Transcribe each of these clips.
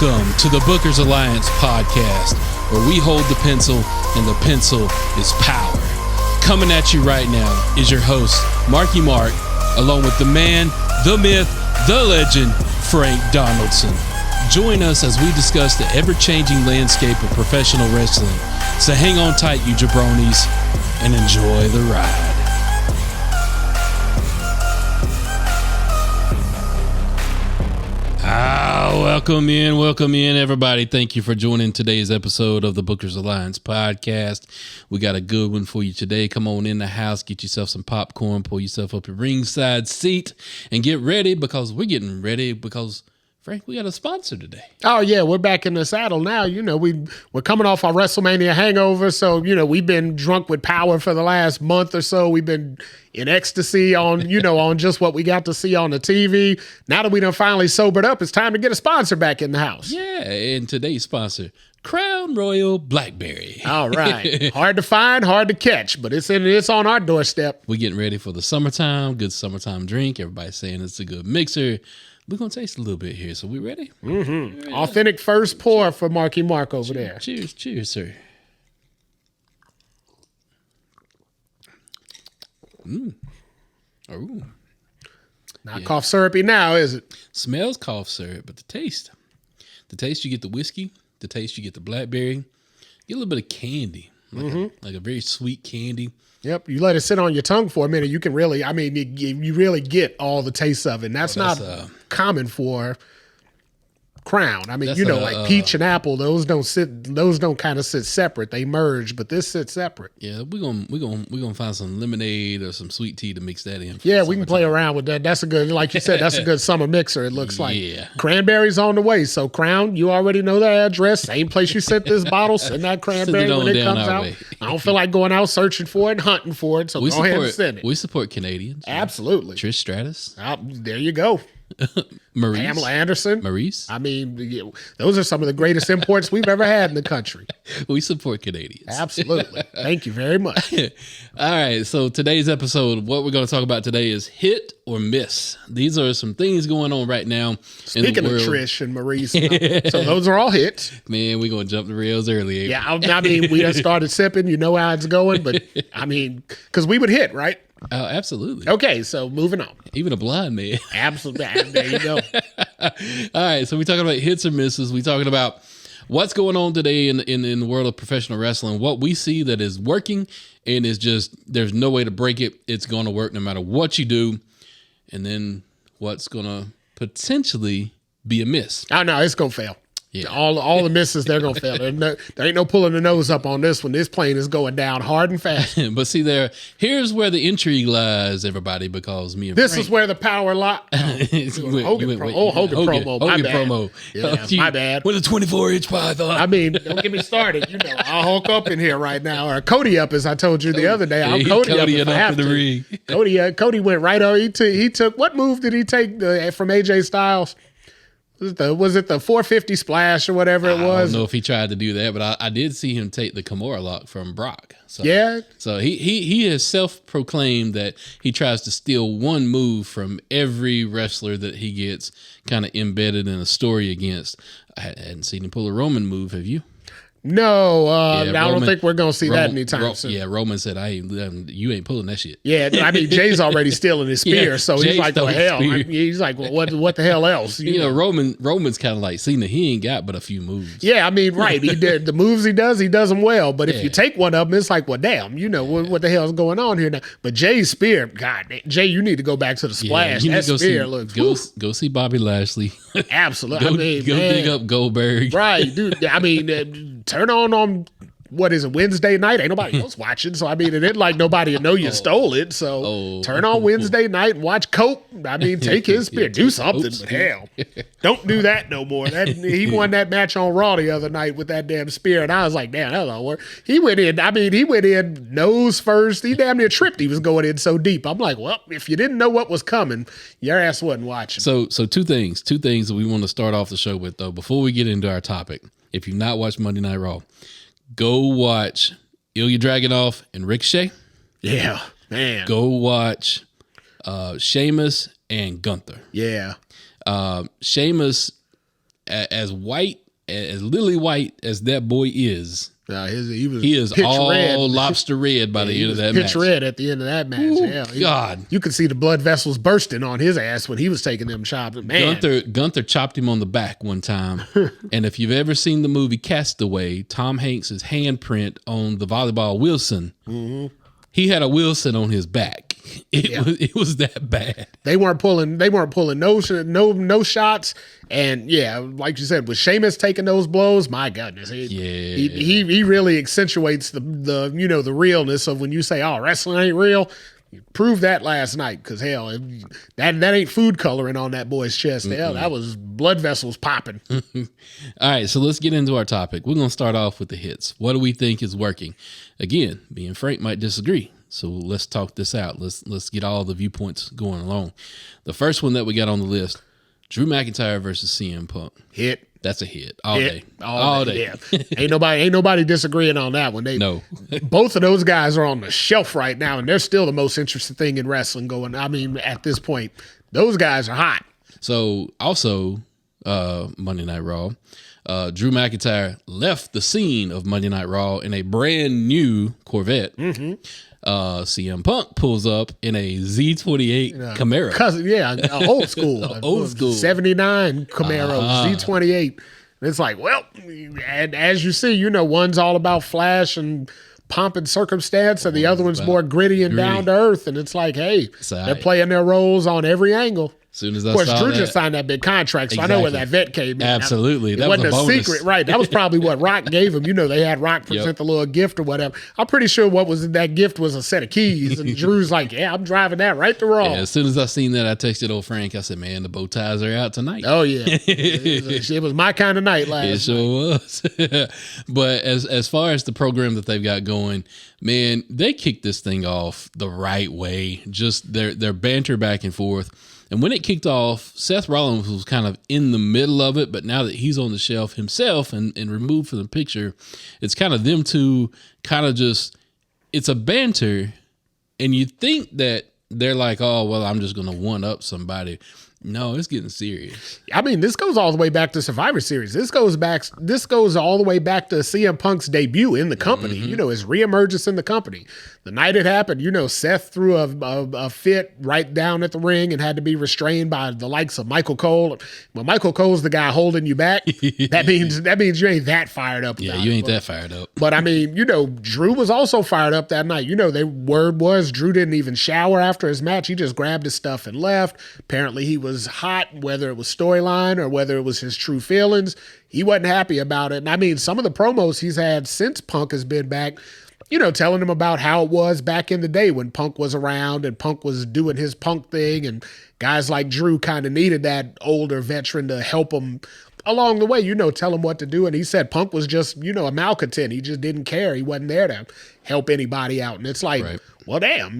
Welcome to the Bookers Alliance podcast, where we hold the pencil and the pencil is power. Coming at you right now is your host, Marky Mark, along with the man, the myth, the legend, Frank Donaldson. Join us as we discuss the ever-changing landscape of professional wrestling. So hang on tight, you jabronis, and enjoy the ride. Welcome in, everybody. Thank you for joining today's episode of the Bookers Alliance podcast. We got a good one for you today. Come on in the house, get yourself some popcorn, pull yourself up a ringside seat, and get ready because we're getting ready because, Frank, we got a sponsor today. Oh, yeah, we're back in the saddle now. You know, we're coming off our WrestleMania hangover, so, you know, we've been drunk with power for the last month or so. We've been in ecstasy on, you know, on just what we got to see on the TV. Now that we done finally sobered up, it's time to get a sponsor back in the house. Yeah, and today's sponsor, Crown Royal Blackberry. All right. Hard to find, hard to catch, but it's on our doorstep. We're getting ready for the summertime, good summertime drink. Everybody's saying it's a good mixer. We're going to taste a little bit here. So we ready? Mm-hmm. Authentic first pour for Marky Mark over there. Cheers, sir. Oh. Not cough syrupy now, is it? Smells cough syrup, but the taste, you get the whiskey, the taste, you get the blackberry, you get a little bit of candy, like a very sweet candy. Yep, you let it sit on your tongue for a minute, you can really, you really get all the taste of it. And that's not common for Crown. I mean, like peach and apple, those don't kind of sit separate. They merge, but this sits separate. Yeah, we're gonna find some lemonade or some sweet tea to mix that in. Yeah, we can play around with that. That's a good, like you said, that's a good summer mixer. It looks like. Yeah. Cranberry's on the way. So Crown, you already know the address. Same place you sent this bottle. Send that cranberry when it comes out. I don't feel like going out searching for it and hunting for it. So go ahead and send it. We support Canadians. Absolutely. Trish Stratus. There you go. Maurice. Pamela Anderson. Maurice. I mean, those are some of the greatest imports we've ever had in the country. We support Canadians. Absolutely. Thank you very much. All right. So today's episode, what we're going to talk about today is hit or miss. These are some things going on right now. Speaking of Trish and Maurice, so those are all hits. Man, we're going to jump the rails early. Yeah. I mean, we just started sipping. You know how it's going. But I mean, because we would hit, right? Oh, absolutely. Okay, so moving on. Even a blind man. Absolutely. There you go. All right, so we're talking about hits or misses. We're talking about what's going on today in the world of professional wrestling, what we see that is working, and is just, there's no way to break it. It's going to work no matter what you do. And then what's going to potentially be a miss. Oh, no, it's going to fail. Yeah. All the misses, they're going to fail. There ain't no pulling the nose up on this one. This plane is going down hard and fast. But see, here's where the intrigue lies, everybody, because me and this Frank, is where the power lies. Hogan promo. Yeah, my bad. With a 24-inch python. I mean, don't get me started. You know, I'll Hulk up in here right now. Or Cody up, as I told you the other day. I'm Cody up if I have to. Ring. Cody went right over. He took, what move did he take from AJ Styles? Was it the 450 splash or whatever it was? I don't know if he tried to do that, but I did see him take the Kimura lock from Brock. So, yeah. So he has self-proclaimed that he tries to steal one move from every wrestler that he gets kind of embedded in a story against. I hadn't seen him pull a Roman move, have you? No, I don't think we're going to see that anytime soon. Yeah, Roman said, you ain't pulling that shit. Yeah, I mean, Jay's already stealing his spear, so he's like, well, hell. He's like, well, what the hell else? You know, Roman's kind of like Cena. He ain't got but a few moves. Yeah, I mean, right. He did the moves he does them well. But if you take one of them, it's like, well, damn, you know, what the hell's going on here now? But Jay's spear, God, Jay, you need to go back to the splash. Yeah, that spear looks... Go see Bobby Lashley. Absolutely. Go dig up Goldberg. Right, dude. I mean, turn on what is it, Wednesday night? Ain't nobody else watching. So, I mean, it ain't like nobody will know you stole it. So, turn on Wednesday night and watch Coke. I mean, take his spear. Do something, but hell, don't do that no more. He won that match on Raw the other night with that damn spear. And I was like, damn, that don't work. He went in nose first. He damn near tripped. He was going in so deep. I'm like, well, if you didn't know what was coming, your ass wasn't watching. So two things that we want to start off the show with, though, before we get into our topic. If you've not watched Monday Night Raw, go watch Ilya Dragunov and Ricochet. Yeah, man. Go watch Sheamus and Gunther. Yeah. Sheamus as white, as lily white as that boy is, he is all red. Lobster red by the end of that match. Pitch red at the end of that match. Ooh, yeah, God. You could see the blood vessels bursting on his ass when he was taking them chops. Man. Gunther chopped him on the back one time. And if you've ever seen the movie Castaway, Tom Hanks' handprint on the volleyball Wilson, he had a Wilson on his back. It was that bad. They weren't pulling no shots. And yeah, like you said, with Sheamus taking those blows, my goodness, he really accentuates the realness of when you say, "Oh, wrestling ain't real." You proved that last night, because hell, that ain't food coloring on that boy's chest. Hell, that was blood vessels popping. All right, so let's get into our topic. We're gonna start off with the hits. What do we think is working? Again, me and Frank might disagree. So let's talk this out. Let's get all the viewpoints going along. The first one that we got on the list, Drew McIntyre versus CM Punk. Hit. That's a hit. All day. Yeah. ain't nobody disagreeing on that one. No. Both of those guys are on the shelf right now, and they're still the most interesting thing in wrestling going. I mean, at this point, those guys are hot. So also, Monday Night Raw, Drew McIntyre left the scene of Monday Night Raw in a brand new Corvette. CM Punk pulls up in a Z28 Camaro. Old school. 79 Camaro, Z28. And it's like, well, and as you see, one's all about flash and pomp and circumstance, and the other one's more gritty and down to earth. And it's like, hey, they're playing their roles on every angle. As soon as I of course, saw Drew that, just signed that big contract, so I know where that vet came in. Absolutely. That wasn't a secret, right? That was probably what Rock gave him. They had Rock present the little gift or whatever. I'm pretty sure what was in that gift was a set of keys, and Drew's like, yeah, I'm driving that right to Raw. Yeah, as soon as I seen that, I texted old Frank. I said, man, the bow ties are out tonight. Oh, yeah. It was my kind of night last night. It sure was. But as far as the program that they've got going, man, they kicked this thing off the right way. Just their banter back and forth. And when it kicked off, Seth Rollins was kind of in the middle of it, but now that he's on the shelf himself and removed from the picture, it's kind of them two kind of just, it's a banter, and you think that they're like, oh, well, I'm just going to one-up somebody. No, it's getting serious. I mean, this goes all the way back to Survivor Series. This goes all the way back to CM Punk's debut in the company. His reemergence in the company. The night it happened, Seth threw a fit right down at the ring and had to be restrained by the likes of Michael Cole. When Michael Cole's the guy holding you back, that means you ain't that fired up. Yeah, you ain't that fired up. But I mean, Drew was also fired up that night. The word was Drew didn't even shower after his match. He just grabbed his stuff and left. Apparently he was hot, whether it was storyline or whether it was his true feelings. He wasn't happy about it. And I mean, some of the promos he's had since Punk has been back, telling him about how it was back in the day when Punk was around and Punk was doing his Punk thing, and guys like Drew kind of needed that older veteran to help him along the way, tell him what to do. And he said Punk was just, a malcontent. He just didn't care. He wasn't there to help anybody out. And it's like, well, damn,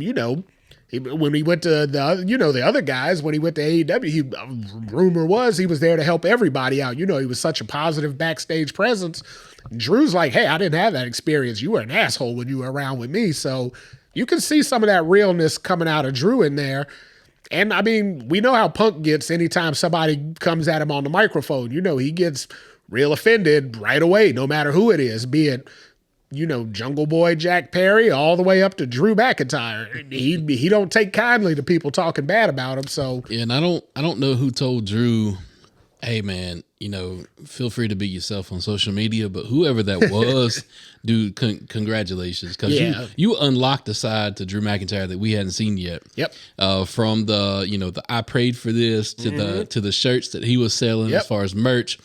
when he went to the other guys, when he went to AEW, rumor was he was there to help everybody out. He was such a positive backstage presence. Drew's like, hey, I didn't have that experience. You were an asshole when you were around with me. So you can see some of that realness coming out of Drew in there. And I mean, we know how Punk gets anytime somebody comes at him on the microphone. He gets real offended right away, no matter who it is, be it Jungle Boy Jack Perry all the way up to Drew McIntyre. He don't take kindly to people talking bad about him. So yeah, and I don't know who told Drew, hey man, feel free to be yourself on social media, but whoever that was, dude, congratulations, because you unlocked a side to Drew McIntyre that we hadn't seen yet. Yep. From the I prayed for this to the shirts that he was selling as far as merch,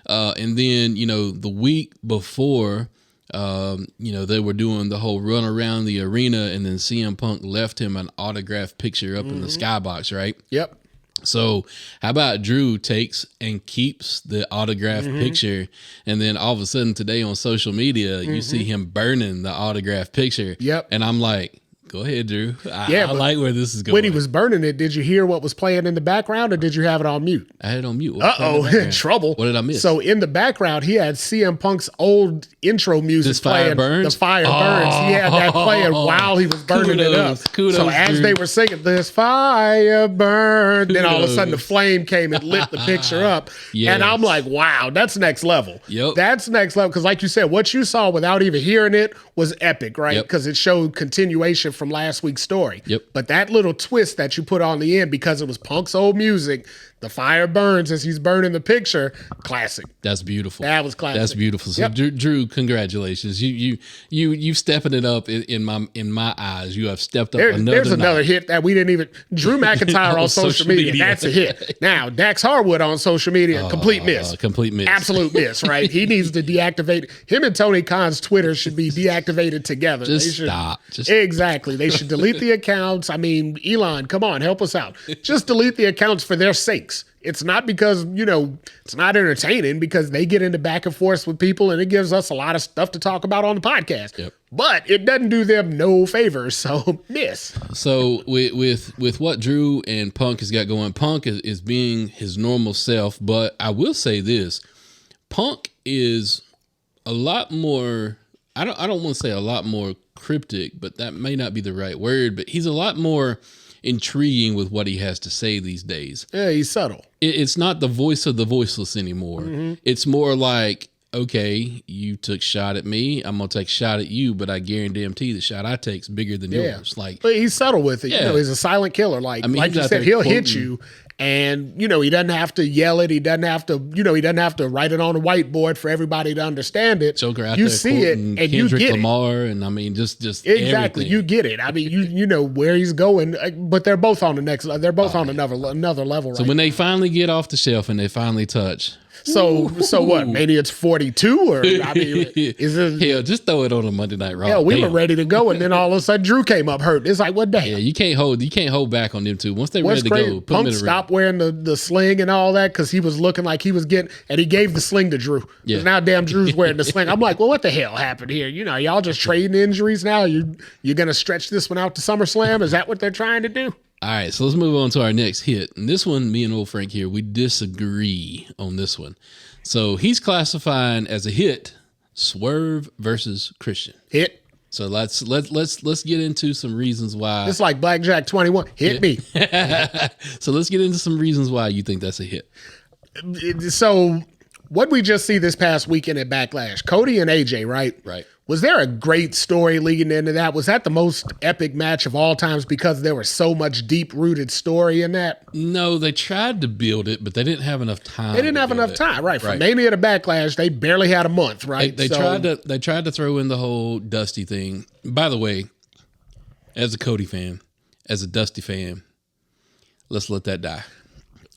and then the week before. They were doing the whole run around the arena, and then CM Punk left him an autographed picture up in the skybox, right? Yep. So how about Drew takes and keeps the autographed picture, and then all of a sudden today on social media, you see him burning the autographed picture. Yep. And I'm like, Go ahead, Drew. I like where this is going. When he was burning it, did you hear what was playing in the background, or did you have it on mute? I had it on mute. Trouble. What did I miss? So in the background, he had CM Punk's old intro music This Fire playing. Burns? The Fire Burns. He had that playing while he was burning it up. So as they were singing, this fire burn, then all of a sudden the flame came and lit the picture up. Yes. And I'm like, wow, that's next level. Yep. That's next level. Because like you said, what you saw without even hearing it was epic, right? Because it showed continuation from last week's story. Yep. But that little twist that you put on the end, because it was Punk's old music, the fire burns as he's burning the picture, classic. That's beautiful. That was classic. That's beautiful. So Drew, congratulations. You stepping it up in my eyes. You have stepped up There's another hit that we didn't even. Drew McIntyre on social media. That's a hit. Now Dax Harwood on social media, complete miss. Complete miss. Absolute miss. Right? He needs to deactivate. Him and Tony Khan's Twitter should be deactivated together. Stop. Exactly. They should delete the accounts. I mean, Elon, come on, help us out. Just delete the accounts for their sakes. It's not because, it's not entertaining, because they get into back and forth with people and it gives us a lot of stuff to talk about on the podcast. Yep. But it doesn't do them no favors. So miss. So with what Drew and Punk has got going, Punk is being his normal self. But I will say this, Punk is a lot more, I don't want to say a lot more cryptic, but that may not be the right word, but he's a lot more intriguing with what he has to say these days. Yeah, he's subtle. It's not the voice of the voiceless anymore. Mm-hmm. It's more like, okay, you took shot at me, I'm gonna take a shot at you, but I guarantee the shot I take's bigger than yours. Like, but he's subtle with it. Yeah. He's a silent killer. Like you said, he'll hit you. And, he doesn't have to yell it. He doesn't have to, he doesn't have to write it on a whiteboard for everybody to understand it. Joker out you there see it and you get Lamar, and I mean, just exactly. Everything. You get it. I mean, you know where he's going, but they're both on the next. They're both on another level. So when they finally get off the shelf and they finally touch. So what? Maybe it's 42, or I mean, is it? Hell, just throw it on a Monday Night Raw. Yeah, we were ready to go, and then all of a sudden Drew came up hurt. It's like, what the hell? Yeah, you can't hold back on them two. Once they're ready to go, put Punk them in the stopped wearing the sling and all that because he was looking like he was getting, and he gave the sling to Drew. Yeah. Now damn Drew's wearing the sling. I'm like, well, what the hell happened here? Y'all just trading injuries now. You're gonna stretch this one out to SummerSlam? Is that what they're trying to do? All right, so let's move on to our next hit. And this one, me and old Frank here, we disagree on this one. So he's classifying as a hit Swerve versus Christian. Hit. So let's get into some reasons why. It's like Blackjack 21. Hit me. So let's get into some reasons why you think that's a hit. So what we just see this past weekend at Backlash, Cody and AJ, right? Right. Was there a great story leading into that? Was that the most epic match of all times because there was so much deep-rooted story in that? No, they tried to build it, but they didn't have enough time. They didn't have enough time, right? From Mania to Backlash, they barely had a month, right? They tried to throw in the whole Dusty thing. By the way, as a Cody fan, as a Dusty fan, let's let that die.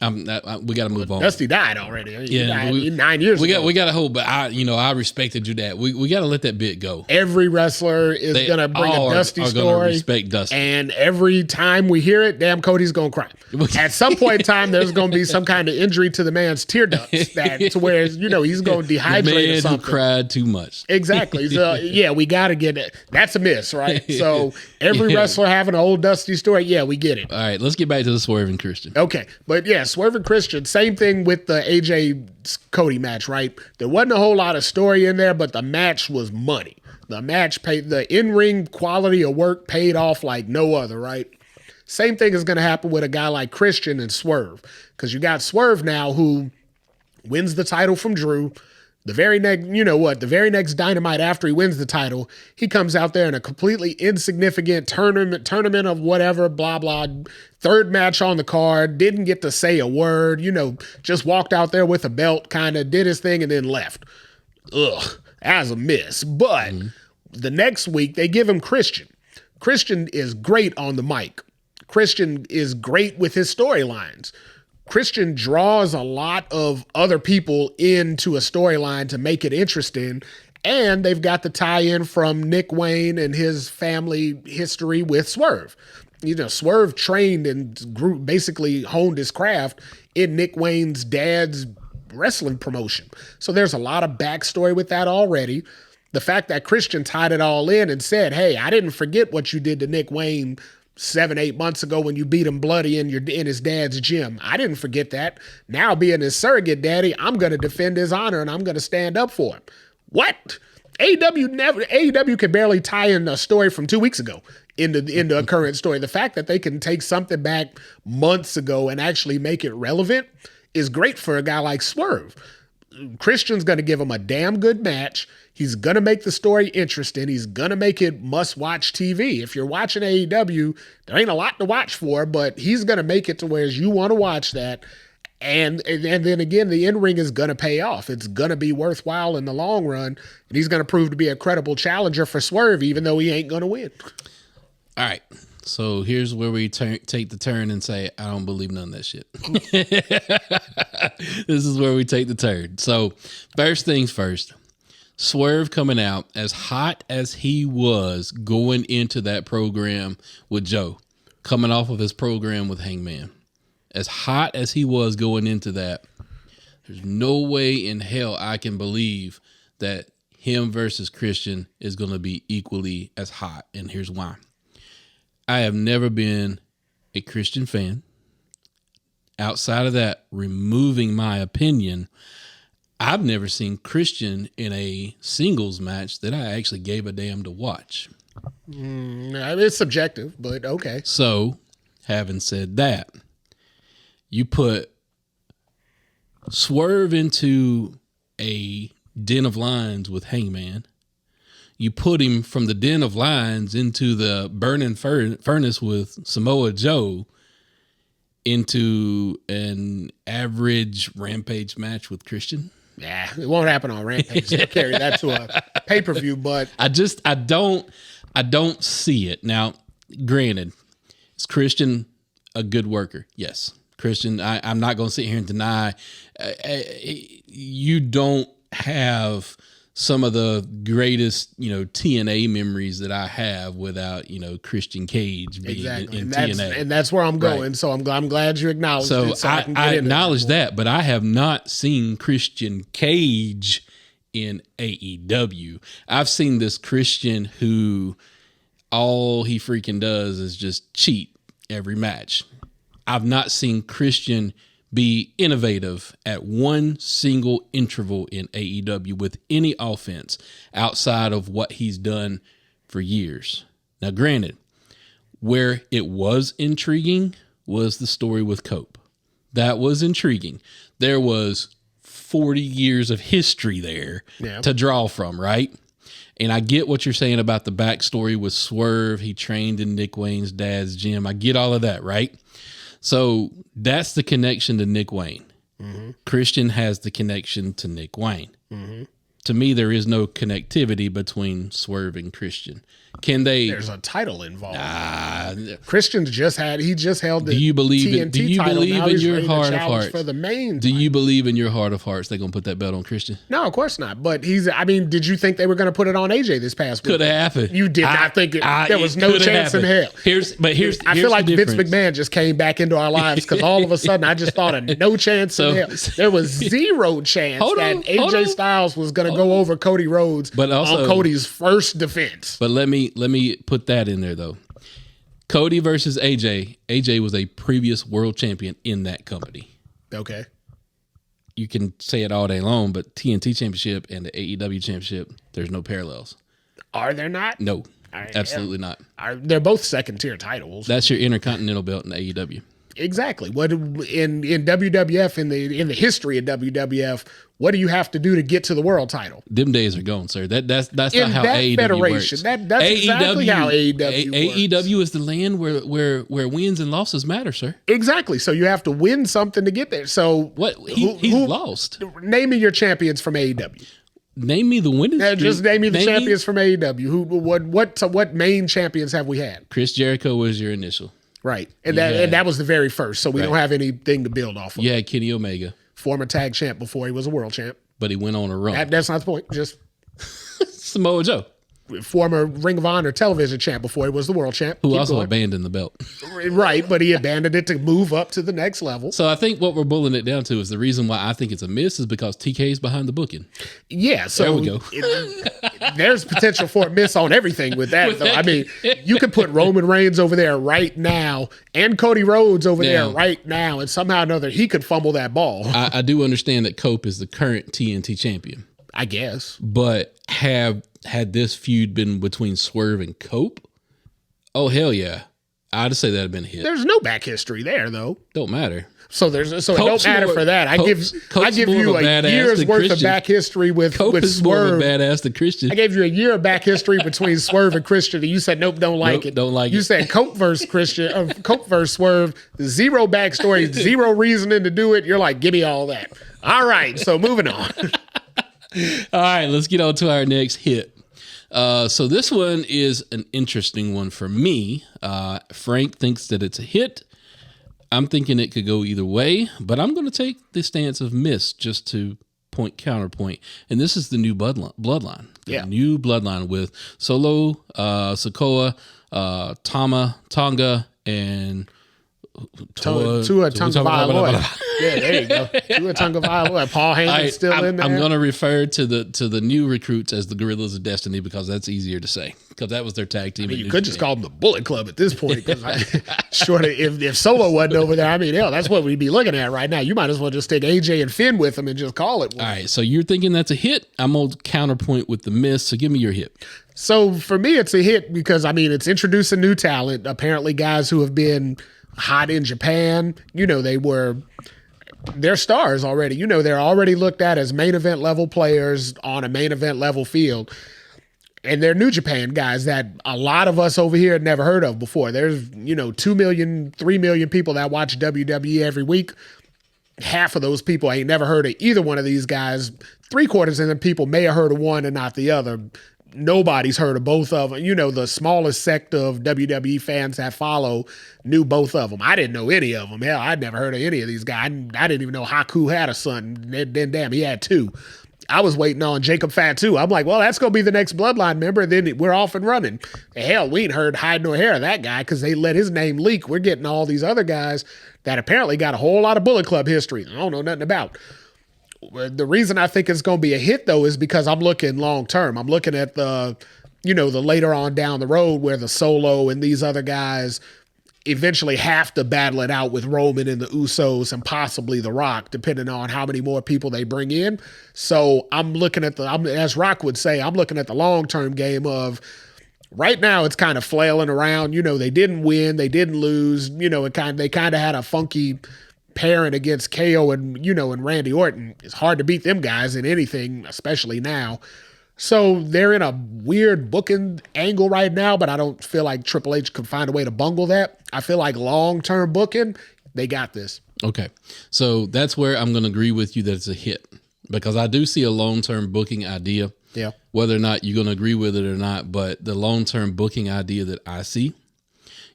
We got to move on. Dusty died already. He died 9 years ago. We got to hold, but I respected you that. We got to let that bit go. Every wrestler is going to bring a Dusty story. Respect Dusty. And every time we hear it, damn, Cody's going to cry. At some point in time, there's going to be some kind of injury to the man's tear ducts to where, he's going to dehydrate the man or something. Who cried too much. Exactly. So, yeah, we got to get it. That's a miss, right? So every wrestler having an old Dusty story, yeah, we get it. All right, let's get back to the Swerve and Christian. Okay. But yeah, Swerve and Christian, same thing with the AJ Cody match, right? There wasn't a whole lot of story in there, but the match was money. The match paid, the in-ring quality of work paid off like no other, right? Same thing is going to happen with a guy like Christian and Swerve, because you got Swerve now who wins the title from Drew. The very next Dynamite after he wins the title, he comes out there in a completely insignificant tournament of whatever, blah, blah, third match on the card, didn't get to say a word, just walked out there with a belt, kind of did his thing and then left. Ugh, as a miss. But the next week, they give him Christian. Christian is great on the mic. Christian is great with his storylines. Christian draws a lot of other people into a storyline to make it interesting, and they've got the tie-in from Nick Wayne and his family history with Swerve. Swerve trained and basically honed his craft in Nick Wayne's dad's wrestling promotion. So there's a lot of backstory with that already. The fact that Christian tied it all in and said, hey, I didn't forget what you did to Nick Wayne 7-8 months ago when you beat him bloody in his dad's gym. I didn't forget that. Now being his surrogate daddy, I'm going to defend his honor and I'm going to stand up for him. What? AEW can barely tie in a story from 2 weeks ago into a current story. The fact that they can take something back months ago and actually make it relevant is great for a guy like Swerve. Christian's going to give him a damn good match. He's going to make the story interesting. He's going to make it must-watch TV. If you're watching AEW, there ain't a lot to watch for, but he's going to make it to where you want to watch that. And then again, the in-ring is going to pay off. It's going to be worthwhile in the long run, and he's going to prove to be a credible challenger for Swerve, even though he ain't going to win. All right. So here's where we take the turn and say, I don't believe none of that shit. This is where we take the turn. So first things first, Swerve coming out as hot as he was going into that program with Joe, coming off of his program with Hangman. As hot as he was going into that, there's no way in hell I can believe that him versus Christian is going to be equally as hot. And here's why. I have never been a Christian fan. Outside of that, removing my opinion, I've never seen Christian in a singles match that I actually gave a damn to watch. It's subjective, but okay. So, having said that, you put Swerve into a Den of Lions with Hangman. You put him from the Den of Lions into the burning furnace with Samoa Joe into an average Rampage match with Christian. Yeah, it won't happen on Rampage. They'll carry that to a pay-per-view, but I don't see it. Now, granted, is Christian a good worker? Yes. Christian, I'm not going to sit here and deny you don't have some of the greatest, TNA memories that I have without, Christian Cage being in TNA. And that's where I'm going. Right. So I'm glad you acknowledged it. So I acknowledge that, but I have not seen Christian Cage in AEW. I've seen this Christian who all he freaking does is just cheat every match. I've not seen Christian be innovative at one single interval in AEW with any offense outside of what he's done for years. Now, granted, where it was intriguing was the story with Cope. That was intriguing. There was 40 years of history there to draw from, right? And I get what you're saying about the backstory with Swerve. He trained in Nick Wayne's dad's gym. I get all of that, right? So that's the connection to Nick Wayne. Mm-hmm. Christian has the connection to Nick Wayne. Mm-hmm. To me, there is no connectivity between Swerve and Christian. Can they? There's a title involved. Christian just held the TNT title. Believe in your heart of hearts for the main do you believe in your heart of hearts they're going to put that belt on Christian? No, of course not. But did you think they were going to put it on AJ this past week? Could have happened. You did not think it. There was no chance in hell. I feel like Vince McMahon just came back into our lives because all of a sudden I just thought of no chance in hell. There was zero chance that AJ Styles was going to go over Cody Rhodes on Cody's first defense. But let me put that in there though. Cody versus AJ. AJ was a previous world champion in that company. Okay. You can say it all day long, but TNT Championship and the AEW Championship, there's no parallels. Are there not? No, absolutely not. They're both second-tier titles. That's your Intercontinental belt in AEW. Exactly. What in WWF in the history of WWF? What do you have to do to get to the world title? Them days are gone, sir. That's not how AEW federation, works. That's exactly how AEW works. AEW is the land where wins and losses matter, sir. Exactly. So you have to win something to get there. So what? He's lost. Name me your champions from AEW. Name me the winners. Just name me the champions from AEW. What main champions have we had? Chris Jericho was your initial. Right. And that was the very first. So we don't have anything to build off of. Yeah, Kenny Omega. Former tag champ before he was a world champ. But he went on a run. That's not the point. Just Samoa Joe. former Ring of Honor television champ before he was the world champ. Who also abandoned the belt. Right, but he abandoned it to move up to the next level. So I think what we're boiling it down to is the reason why I think it's a miss is because TK is behind the booking. Yeah, so there we go. There's potential for a miss on everything with that. Though. I mean, you could put Roman Reigns over there right now and Cody Rhodes over there right now, and somehow or another he could fumble that ball. I do understand that Cope is the current TNT champion. I guess. But had this feud been between Swerve and Cope, oh hell yeah. I'd say that'd have been a hit. There's no back history there though. Don't matter. So it don't matter for that. I give you a year's worth of back history with Cope with is Swerve. More of a badass than Christian. I gave you a year of back history between Swerve and Christian, and you said nope, don't like it. Don't like it. You said Cope versus Christian, Cope versus Swerve. Zero backstory, zero reasoning to do it. You're like, give me all that. All right, so moving on. All right, let's get on to our next hit. So this one is an interesting one for me. Frank thinks that it's a hit. I'm thinking it could go either way, but I'm going to take the stance of miss just to counterpoint. And this is the new bloodline. The new bloodline with Solo, Sikoa, Tonga, and Tua Tagovailoa. Yeah, there you go. Tua Tagovailoa. Paul Heyman's still in there. I'm going to refer to the new recruits as the Gorillas of Destiny because that's easier to say because that was their tag team. I mean, you could just call them the Bullet Club at this point. Because if Solo wasn't over there, I mean, hell, that's what we'd be looking at right now. You might as well just stick AJ and Finn with them and just call it one. All right, so you're thinking that's a hit. I'm going to counterpoint with the miss. So give me your hit. So for me, it's a hit because, I mean, it's introducing new talent. Apparently guys who have been hot in Japan, they're stars already. They're already looked at as main event level players on a main event level field. And they're New Japan guys that a lot of us over here had never heard of before. There's, 2 million, 3 million people that watch WWE every week. Half of those people ain't never heard of either one of these guys. 3/4 of them people may have heard of one and not the other. Nobody's heard of both of them. The smallest sect of WWE fans that follow knew both of them. I didn't know any of them. Hell, I'd never heard of any of these guys. I didn't even know Haku had a son. Then damn, he had two. I was waiting on Jacob Fatu. I'm like, well, that's going to be the next Bloodline member. And then we're off and running. Hell, we ain't heard hide nor hair of that guy because they let his name leak. We're getting all these other guys that apparently got a whole lot of Bullet Club history. I don't know nothing about. The reason I think it's going to be a hit, though, is because I'm looking long term. I'm looking at the later on down the road where the Solo and these other guys eventually have to battle it out with Roman and the Usos and possibly The Rock, depending on how many more people they bring in. So I'm looking at as Rock would say, I'm looking at the long-term game of right now it's kind of flailing around. They didn't win. They didn't lose. They kind of had a funky pairing against KO and Randy Orton. It's hard to beat them guys in anything, especially now. So they're in a weird booking angle right now, but I don't feel like Triple H could find a way to bungle that. I feel like long-term booking, they got this. Okay. So that's where I'm going to agree with you that it's a hit because I do see a long-term booking idea. Yeah. Whether or not you're going to agree with it or not, but the long-term booking idea that I see,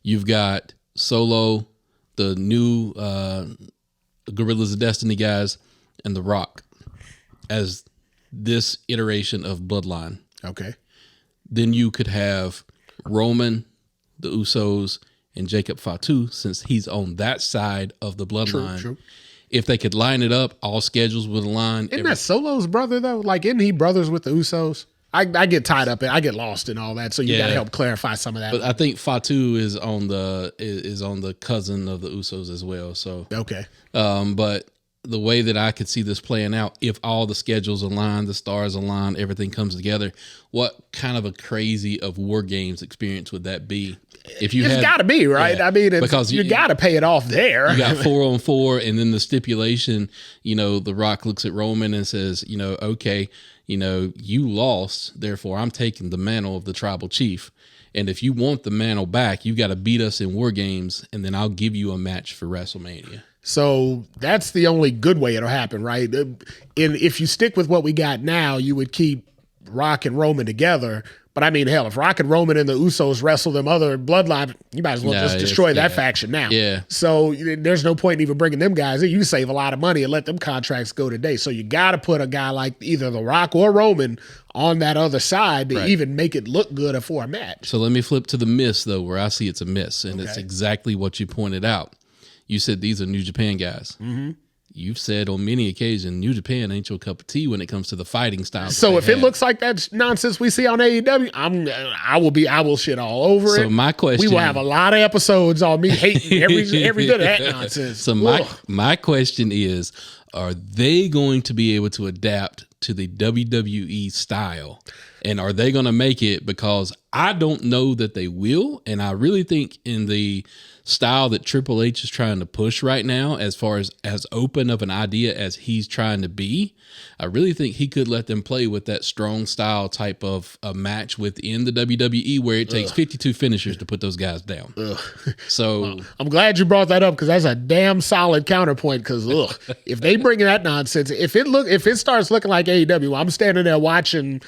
you've got Solo, the new Gorillas of Destiny guys, and The Rock as this iteration of Bloodline. Okay. Then you could have Roman, the Usos, and Jacob Fatu, since he's on that side of the Bloodline. True. If they could line it up, all schedules would align. Isn't that Solo's brother, though? Isn't he brothers with the Usos? I get tied up I get lost in all that, so you got to help clarify some of that. But I think Fatu is on the cousin of the Usos as well. So okay. But the way that I could see this playing out, if all the schedules align, the stars align, everything comes together, what kind of a crazy of War Games experience would that be? If you it's got to be, right? Yeah, I mean, because you got to pay it off there. You got 4-on-4, and then the stipulation, The Rock looks at Roman and says, okay, you lost, therefore I'm taking the mantle of the tribal chief. And if you want the mantle back, you got to beat us in War Games, and then I'll give you a match for WrestleMania. So that's the only good way it'll happen, right? And if you stick with what we got now, you would keep Rock and Roman together. But I mean, hell, if Rock and Roman and the Usos wrestle them other bloodline, you might as well just destroy that faction now. Yeah. So there's no point in even bringing them guys in. You save a lot of money and let them contracts go today. So you got to put a guy like either The Rock or Roman on that other side to even make it look good for a match. So let me flip to the miss, though, where I see it's a miss. And it's exactly what you pointed out. You said these are New Japan guys. Mm-hmm. You've said on many occasions, New Japan ain't your cup of tea when it comes to the fighting style. So if it looks like that nonsense we see on AEW, I will shit all over it. So my question, we will have a lot of episodes on me hating every bit of that nonsense. So my question is, are they going to be able to adapt to the WWE style? And are they going to make it? Because I don't know that they will. And I really think in the style that Triple H is trying to push right now, as far as open of an idea as he's trying to be, I really think he could let them play with that strong style type of a match within the WWE where it takes 52 finishers to put those guys down. So I'm glad you brought that up because that's a damn solid counterpoint. Because if they bring that nonsense, if it starts looking like AEW, I'm standing there watching.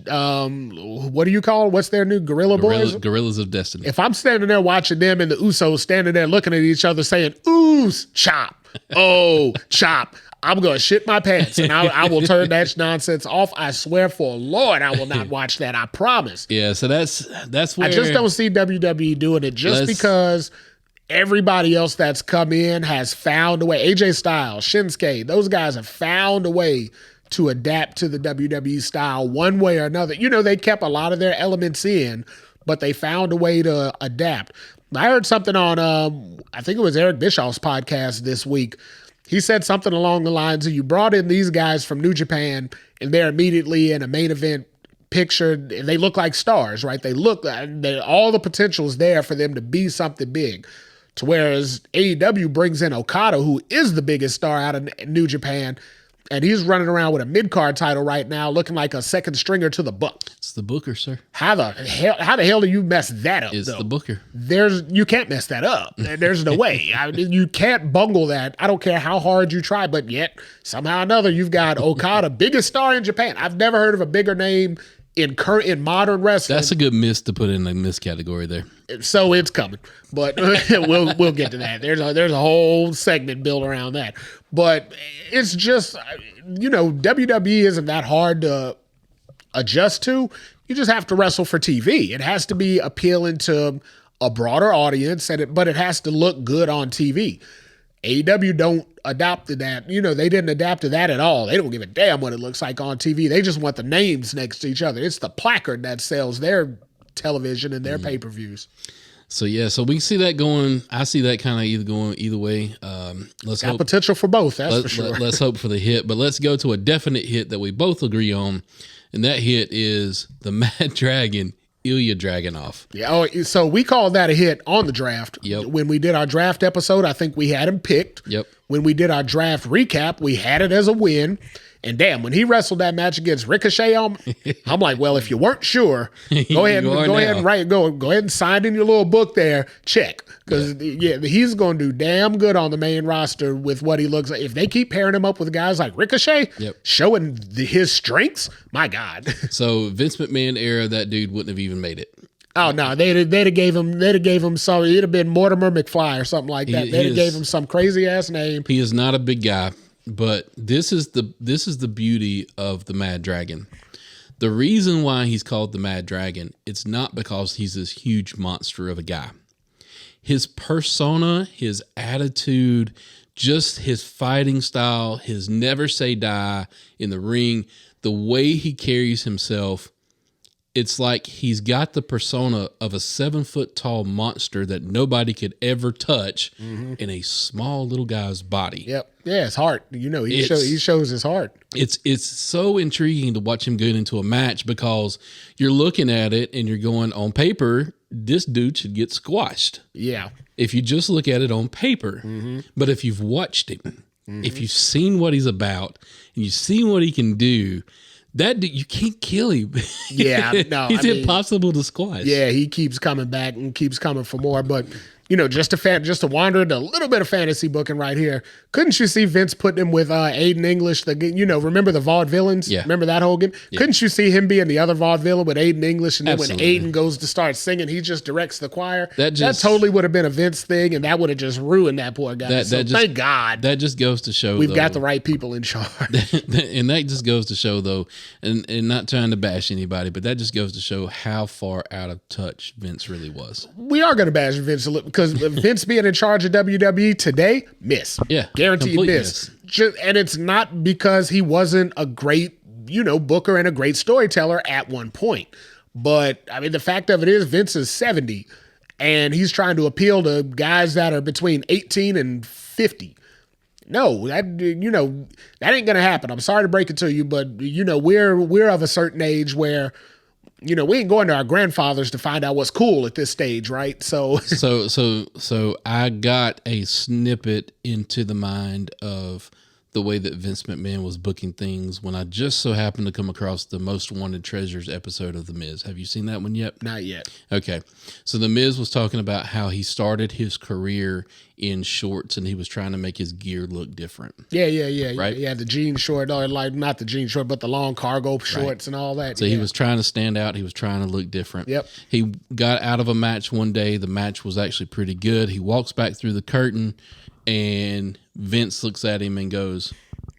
What do you call it? What's their new Boys? Gorillas of Destiny. If I'm standing there watching them and the Usos standing there looking at each other saying, "Oohs, chop, oh, chop," I'm going to shit my pants and I will turn that nonsense off. I swear for Lord, I will not watch that. I promise. Yeah, so that's where I just don't see WWE doing it because everybody else that's come in has found a way. AJ Styles, Shinsuke, those guys have found a way to adapt to the WWE style one way or another. You know, they kept a lot of their elements in, but they found a way to adapt. I heard something on, I think it was Eric Bischoff's podcast this week. He said something along the lines of, you brought in these guys from New Japan and they're immediately in a main event picture and they look like stars, right? All the potential is there for them to be something big. To whereas AEW brings in Okada, who is the biggest star out of New Japan, and he's running around with a mid-card title right now, looking like a second stringer to the Bucks. It's the Booker, sir. How the hell do you mess that up? It's though? The Booker. You can't mess that up. There's no way. You can't bungle that. I don't care how hard you try, but yet somehow or another you've got Okada, biggest star in Japan. I've never heard of a bigger name in modern wrestling. That's a good miss to put in the miss category there. So it's coming, but we'll get to that. There's a whole segment built around that. But it's just, WWE isn't that hard to adjust to. You just have to wrestle for TV. It has to be appealing to a broader audience, but it has to look good on TV. AEW don't adapt to that. They didn't adapt to that at all. They don't give a damn what it looks like on TV. They just want the names next to each other. It's the placard that sells their television and their pay-per-views. So we see that going. I see that kind of either going either way. Let's got hope potential for both. That's for sure. Let's hope for the hit, but let's go to a definite hit that we both agree on, and that hit is the Mad Dragon, Ilya Dragunov. Yeah. Oh, so we called that a hit on the draft. Yep. When we did our draft episode, I think we had him picked. Yep. When we did our draft recap, we had it as a win. And damn, when he wrestled that match against Ricochet, I'm like, well, if you weren't sure, go ahead and sign in your little book there, check, because he's going to do damn good on the main roster with what he looks like. If they keep pairing him up with guys like Ricochet, showing his strengths, my God. So Vince McMahon era, that dude wouldn't have even made it. Oh no, they'd have gave him some. It'd have been Mortimer McFly or something like that. They'd have gave him some crazy ass name. He is not a big guy. But this is the beauty of the Mad Dragon. The reason why he's called the Mad Dragon, it's not because he's this huge monster of a guy. His persona, his attitude, just his fighting style, his never say die in the ring, the way he carries himself, it's like he's got the persona of a 7-foot tall monster that nobody could ever touch in a small little guy's body. Yep. Yeah, his heart. He shows his heart. It's so intriguing to watch him get into a match because you're looking at it and you're going, on paper, this dude should get squashed. Yeah. If you just look at it on paper. But if you've watched him, if you've seen what he's about and you've seen what he can do, that dude, you can't kill him. Yeah, no. He's impossible to squash. Yeah, he keeps coming back and keeps coming for more. But, just to wander into a little bit of fantasy booking right here. Couldn't you see Vince putting him with Aiden English? Remember the vaudevillains? Yeah. Remember that whole game? Yeah. Couldn't you see him being the other vaudevillain with Aiden English? And then Absolutely. when Aiden goes to start singing, he just directs the choir. That totally would have been a Vince thing, and that would have just ruined that poor guy. Thank God. That just goes to show we've got the right people in charge. And that just goes to show, though, and not trying to bash anybody, but that just goes to show how far out of touch Vince really was. We are going to bash Vince a little because Vince being in charge of WWE today, miss. Yeah. Guaranteed miss. And it's not because he wasn't a great, booker and a great storyteller at one point. But, I mean, the fact of it is Vince is 70, and he's trying to appeal to guys that are between 18 and 50. No, that ain't going to happen. I'm sorry to break it to you, but, we're of a certain age where, we ain't going to our grandfathers to find out what's cool at this stage, right? So I got a snippet into the mind of the way that Vince McMahon was booking things when I just so happened to come across the Most Wanted Treasures episode of The Miz. Have you seen that one yet? Not yet. Okay. So The Miz was talking about how he started his career in shorts and he was trying to make his gear look different. Yeah. Right? Yeah, the jean short, or like not the jean short, but the long cargo shorts and all that. So he was trying to stand out. He was trying to look different. Yep. He got out of a match one day. The match was actually pretty good. He walks back through the curtain and Vince looks at him and goes,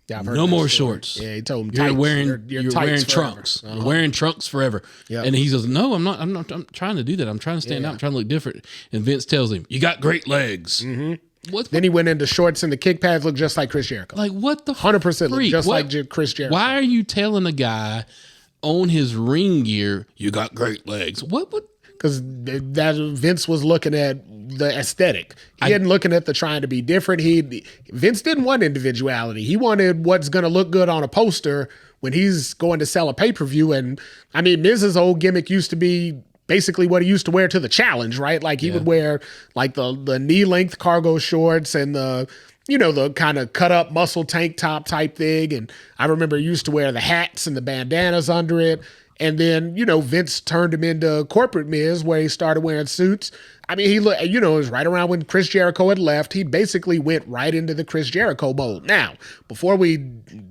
no more shorts. Yeah, he told him you're tights. wearing tights trunks. Uh-huh. You're wearing trunks forever. Yep. And he goes, no, I'm not. I'm trying to do that. I'm trying to stand out. I'm trying to look different. And Vince tells him, you got great legs. Mm-hmm. Then he went into shorts and the kick pads looked just like Chris Jericho. Like what the 100% looked just like Chris Jericho. Why are you telling a guy on his ring gear, you got great legs? What? Because Vince was looking at the aesthetic. He wasn't looking at the trying to be different. Vince didn't want individuality. He wanted what's going to look good on a poster when he's going to sell a pay-per-view. And I mean, Miz's old gimmick used to be basically what he used to wear to the challenge, right? Like he would wear like the knee-length cargo shorts and the kind of cut up muscle tank top type thing. And I remember he used to wear the hats and the bandanas under it. And then, Vince turned him into corporate Miz where he started wearing suits. I mean, it was right around when Chris Jericho had left. He basically went right into the Chris Jericho mold. Now, before we,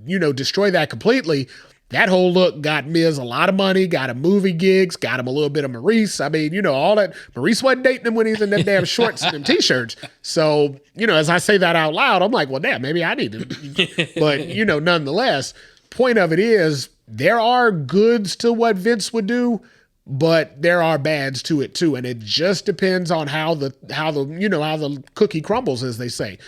destroy that completely, that whole look got Miz a lot of money, got him movie gigs, got him a little bit of Maurice. I mean, all that. Maurice wasn't dating him when he was in them damn shorts and them T-shirts. So, as I say that out loud, I'm like, well, damn, maybe I need to. But, nonetheless, point of it is, there are goods to what Vince would do, but there are bads to it too, and it just depends on how the cookie crumbles, as they say.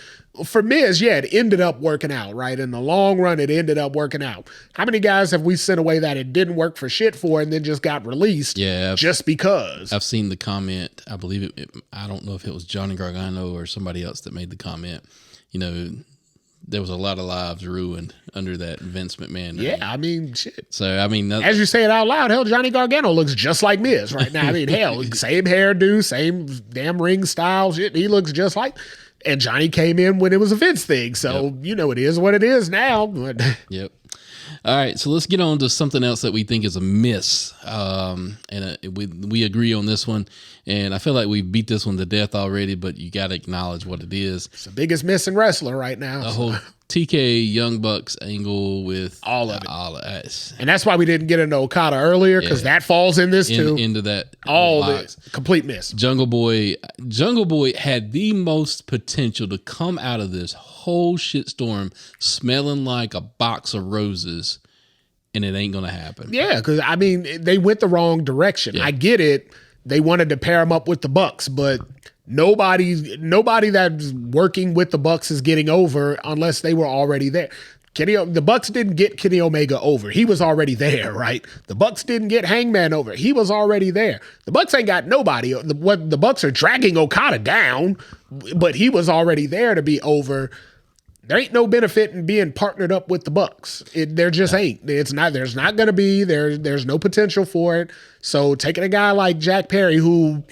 For Miz, it ended up working out, right? In the long run, it ended up working out. How many guys have we sent away that it didn't work for shit for and then just got released just because? I've seen the comment. I believe I don't know if it was Johnny Gargano or somebody else that made the comment. There was a lot of lives ruined under that Vince McMahon name. Yeah, I mean, shit. So, I mean... as you say it out loud, hell, Johnny Gargano looks just like Miz right now. I mean, hell, same hairdo, same damn ring style, shit. He looks just like... And Johnny came in when it was a Vince thing. So, it is what it is now. But. Yep. All right, so let's get on to something else that we think is a miss. And we agree on this one. And I feel like we beat this one to death already, but you got to acknowledge what it is. It's the biggest missing wrestler right now. The whole TK Young Bucks angle with all of it. It. And that's why we didn't get into Okada earlier, because that falls in this too. Into that all box. This complete miss. Jungle Boy had the most potential to come out of this whole shitstorm smelling like a box of roses, and it ain't gonna happen. Yeah, because I mean they went the wrong direction. Yeah. I get it. They wanted to pair him up with the Bucks, but nobody that's working with the Bucks is getting over unless they were already there. The Bucks didn't get Kenny Omega over. He was already there, right? The Bucks didn't get Hangman over. He was already there. The Bucks ain't got nobody. The Bucks are dragging Okada down, but he was already there to be over. There ain't no benefit in being partnered up with the Bucks. There just ain't. It's not. There's not going to be. There's no potential for it. So taking a guy like Jack Perry, who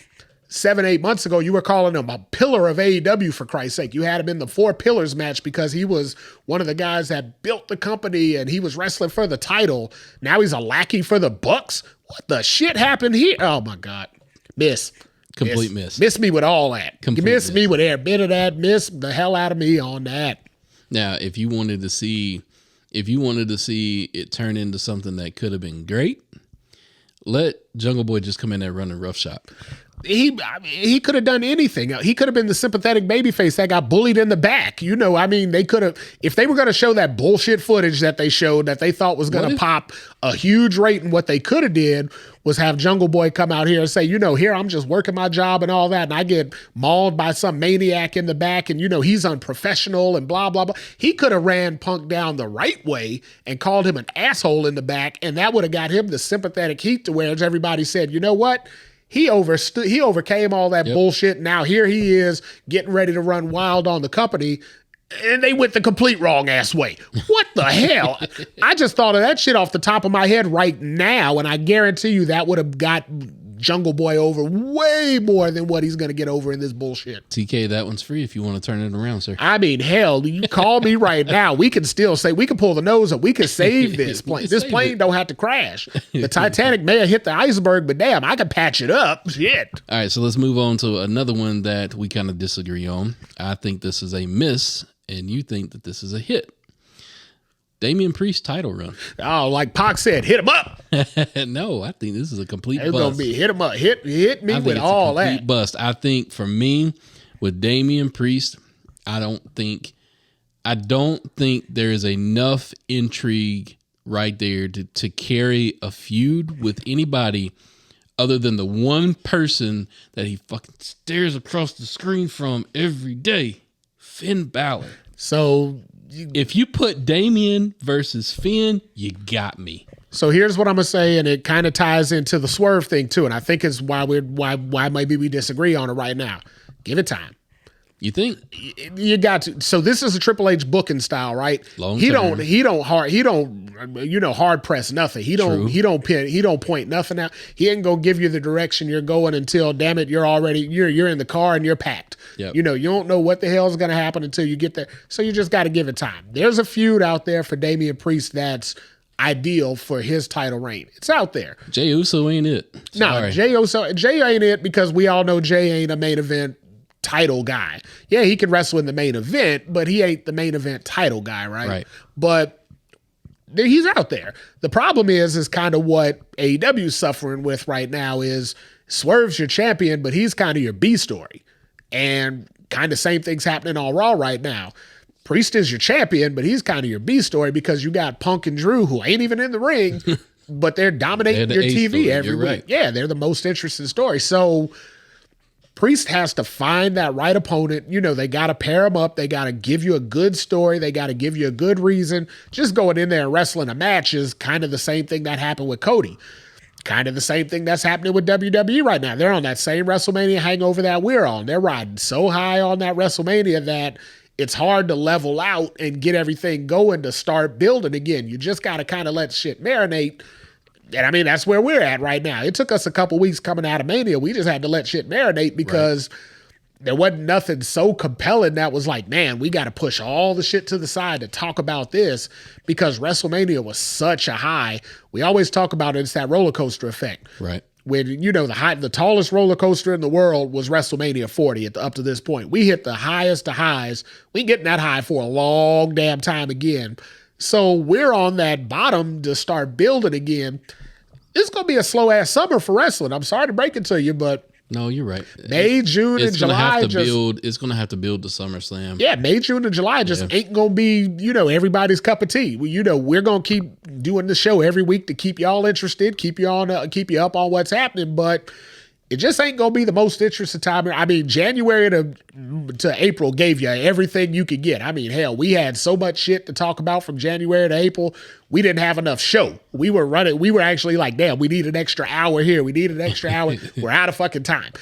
7-8 months ago you were calling him a pillar of AEW, for Christ's sake. You had him in the 4 Pillars match because he was one of the guys that built the company and he was wrestling for the title. Now he's a lackey for the Bucks. What the shit happened here? Oh my God, miss. Complete miss. Miss me with all that. Complete miss me with every bit of that. Miss the hell out of me on that. Now, if you wanted to see it turn into something that could have been great, let Jungle Boy just come in there running roughshod. He could have done anything. He could have been the sympathetic babyface that got bullied in the back. They could have, if they were going to show that bullshit footage that they showed that they thought was going to pop a huge rating, what they could have did was have Jungle Boy come out here and say, here, I'm just working my job and all that, and I get mauled by some maniac in the back, and he's unprofessional and blah, blah, blah. He could have ran Punk down the right way and called him an asshole in the back, and that would have got him the sympathetic heat to where everybody said, you know what? He overcame all that bullshit. Now here he is getting ready to run wild on the company, and they went the complete wrong ass way. What the hell? I just thought of that shit off the top of my head right now, and I guarantee you that would have got Jungle Boy over way more than what he's going to get over in this bullshit. TK, that one's free if you want to turn it around, sir. I mean, hell, you call me right now. We can still say, we can pull the nose up. We can save this plane. This plane don't have to crash. The Titanic may have hit the iceberg, but damn, I can patch it up. Shit. All right, so let's move on to another one that we kind of disagree on. I think this is a miss, and you think that this is a hit. Damian Priest title run. Oh, like Pac said, hit him up. No, I think this is a complete bust. It's going to be hit him up. Hit me with all that. Bust. I think for me, with Damian Priest, I don't think there is enough intrigue right there to carry a feud with anybody other than the one person that he fucking stares across the screen from every day, Finn Balor. So if you put Damian versus Finn, you got me. So here's what I'm gonna say, and it kind of ties into the Swerve thing too, and I think is why maybe we disagree on it right now. Give it time. You think? You got to. So this is a Triple H booking style, right? He don't hard press nothing. He don't point nothing out. He ain't gonna give you the direction you're going until, damn it, you're in the car and you're packed. Yep. You don't know what the hell is gonna happen until you get there. So you just got to give it time. There's a feud out there for Damian Priest that's ideal for his title reign. It's out there. Jey Uso ain't it. No, Jey ain't it, because we all know Jey ain't a main event title guy. Yeah, he can wrestle in the main event, but he ain't the main event title guy, right? But he's out there. The problem is kind of what AEW's suffering with right now is Swerve's your champion, but he's kind of your B story. And kind of same thing's happening on Raw right now. Priest is your champion, but he's kind of your B story because you got Punk and Drew who ain't even in the ring, but they're dominating your TV every week. Right. Yeah, they're the most interesting story. So Priest has to find that right opponent. They got to pair him up. They got to give you a good story. They got to give you a good reason. Just going in there and wrestling a match is kind of the same thing that happened with Cody. Kind of the same thing that's happening with WWE right now. They're on that same WrestleMania hangover that we're on. They're riding so high on that WrestleMania that it's hard to level out and get everything going to start building again. You just got to kind of let shit marinate. And I mean, that's where we're at right now. It took us a couple weeks coming out of Mania. We just had to let shit marinate because there wasn't nothing so compelling that was like, man, we got to push all the shit to the side to talk about this because WrestleMania was such a high. We always talk about it. It's that roller coaster effect. Right. When, the tallest roller coaster in the world was WrestleMania 40 up to this point. We hit the highest of highs. We ain't getting that high for a long damn time again. So we're on that bottom to start building again. It's going to be a slow-ass summer for wrestling. I'm sorry to break it to you, but no, you're right. May, June, and July it's going to have to build the SummerSlam. Yeah, May, June, and July just ain't going to be, everybody's cup of tea. We're going to keep doing the show every week to keep y'all interested, keep you up on what's happening, but it just ain't going to be the most interesting time. I mean, January to April gave you everything you could get. I mean, hell, we had so much shit to talk about from January to April. We didn't have enough show. We were actually like, damn, we need an extra hour here. We need an extra hour. We're out of fucking time.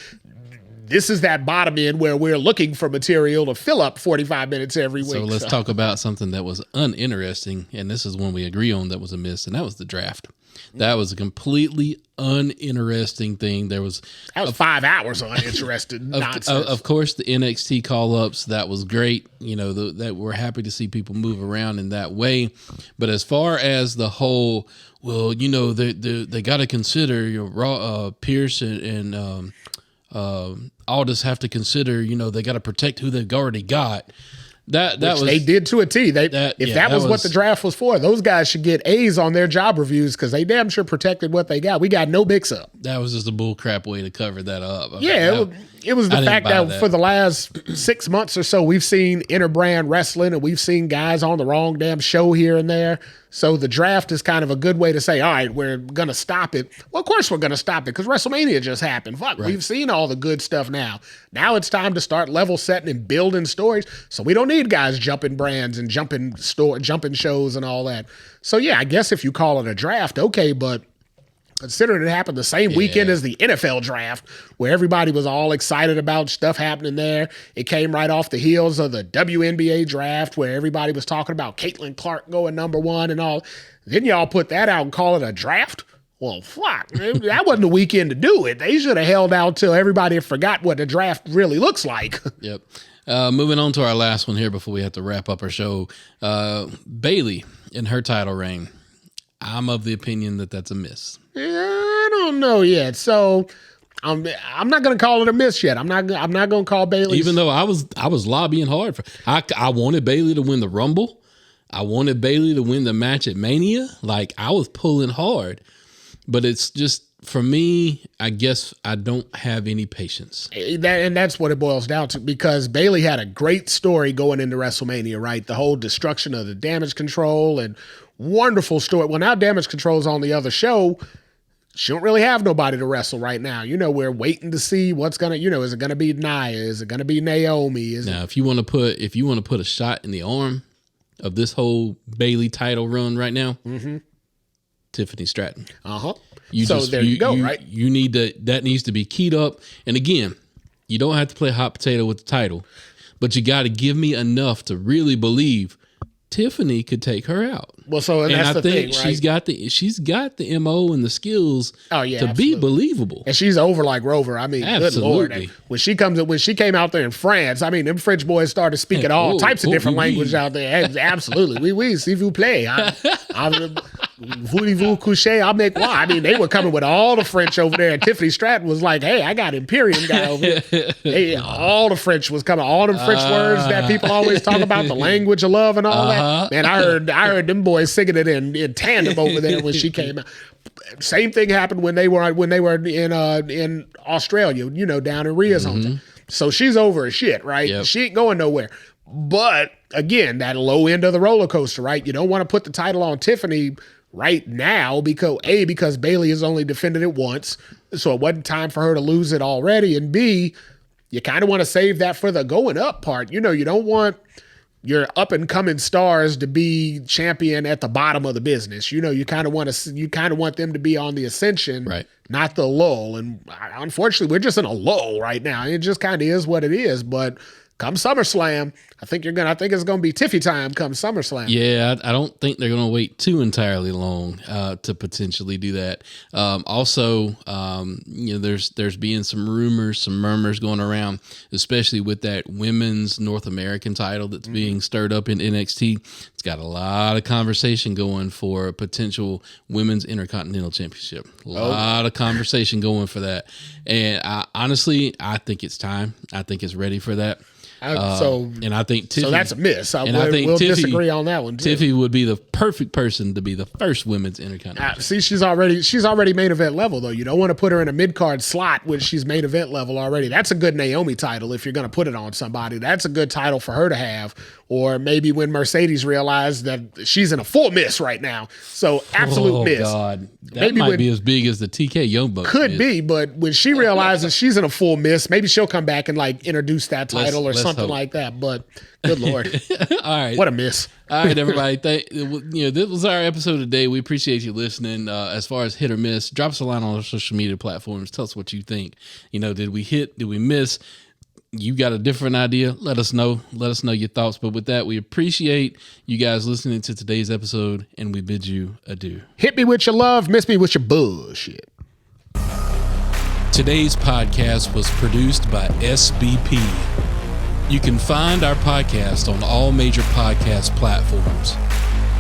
This is that bottom end where we're looking for material to fill up 45 minutes every week. So let's talk about something that was uninteresting, and this is one we agree on that was a miss, and that was the draft. That was a completely uninteresting thing. That was 5 hours of uninteresting nonsense. Of course, the NXT call-ups, that was great. That we're happy to see people move around in that way. But as far as the whole, they got to consider Pierce and Aldis have to consider, they got to protect who they've already got. That was they did to a T. If that was what the draft was for, those guys should get A's on their job reviews because they damn sure protected what they got. We got no mix up. That was just a bull crap way to cover that up. It was the fact that for the last 6 months or so, we've seen interbrand wrestling and we've seen guys on the wrong damn show here and there. So the draft is kind of a good way to say, all right, we're going to stop it. Well, of course we're going to stop it because WrestleMania just happened. Fuck, right. We've seen all the good stuff now. Now it's time to start level setting and building stories. So we don't need guys jumping brands and jumping shows and all that. So yeah, I guess if you call it a draft, okay, but considering it happened the same weekend as the NFL draft, where everybody was all excited about stuff happening there. It came right off the heels of the WNBA draft, where everybody was talking about Caitlin Clark going number 1 and all. Then y'all put that out and call it a draft? Well, fuck. That wasn't the weekend to do it. They should have held out till everybody forgot what the draft really looks like. Yep. Moving on to our last one here before we have to wrap up our show. Bayley in her title reign. I'm of the opinion that that's a miss. Yeah, I don't know yet. So I'm not going to call it a miss yet. I'm not going to call Bayley. Even though I was lobbying hard for. I wanted Bayley to win the Rumble. I wanted Bayley to win the match at Mania. Like, I was pulling hard, but it's just, for me, I guess I don't have any patience. And that's what it boils down to, because Bayley had a great story going into WrestleMania, right? The whole destruction of the Damage Control and wonderful story. Well, now Damage Control's on the other show. She don't really have nobody to wrestle right now. We're waiting to see what's gonna. Is it gonna be Nia? Is it gonna be Naomi? If you want to put a shot in the arm of this whole Bayley title run right now, Tiffany Stratton. There you go. Right. You need that needs to be keyed up. And again, you don't have to play hot potato with the title, but you got to give me enough to really believe Tiffany could take her out. Well, so and that's I the think thing, right? she's got the MO and the skills to be believable. And she's over like Rover. I mean, absolutely. Good Lord. When she came out there in France, I mean, them French boys started speaking all types of different language out there. Absolutely. Oui, si vous plaît. Voulez-vous coucher? I'll make one. I mean, they were coming with all the French over there. And Tiffany Stratton was like, hey, I got Imperium guy over here. All the French was coming. All them French words that people always talk about, the language of love and all that. Man, I heard them boys singing it in tandem over there when she came out. Same thing happened when they were in Australia, down in Rhea's hometown. So she's over as shit, right? Yep. She ain't going nowhere. But again, that low end of the roller coaster, right? You don't want to put the title on Tiffany right now because Bayley has only defended it once, so it wasn't time for her to lose it already. And B, you kind of want to save that for the going up part. You don't want your up and coming stars to be champion at the bottom of the business. You kind of want them to be on the ascension, right? Not the lull. And unfortunately, we're just in a lull right now. It just kind of is what it is. But come SummerSlam, I think it's gonna be Tiffy time come SummerSlam. Yeah, I don't think they're gonna wait too entirely long to potentially do that. There's been some rumors, some murmurs going around, especially with that women's North American title that's being stirred up in NXT. It's got a lot of conversation going for a potential women's Intercontinental Championship. A lot of conversation going for that, and honestly, I think it's time. I think it's ready for that. And I think Tiffy. So that's a miss. We'll disagree on that one too. Tiffy would be the perfect person to be the first women's Intercontinental. See, she's already main event level though. You don't want to put her in a mid card slot when she's main event level already. That's a good Naomi title if you're going to put it on somebody. That's a good title for her to have. Or maybe when Mercedes realized that she's in a full miss right now. So absolute miss. Oh God, that might be as big as the TK Young Bucks. Could be, but when she realizes she's in a full miss, maybe she'll come back and introduce that title or something like that. But good Lord. All right. What a miss. All right, everybody. This was our episode today. We appreciate you listening. As far as hit or miss, drop us a line on our social media platforms. Tell us what you think. Did we hit? Did we miss? You got a different idea? Let us know. Let us know your thoughts. But with that, we appreciate you guys listening to today's episode, and we bid you adieu. Hit me with your love, miss me with your bullshit. Today's podcast was produced by SBP. You can find our podcast on all major podcast platforms.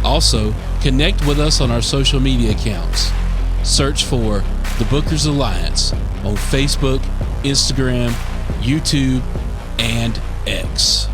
Also, connect with us on our social media accounts. Search for The Bookers Alliance on Facebook, Instagram, YouTube, and X.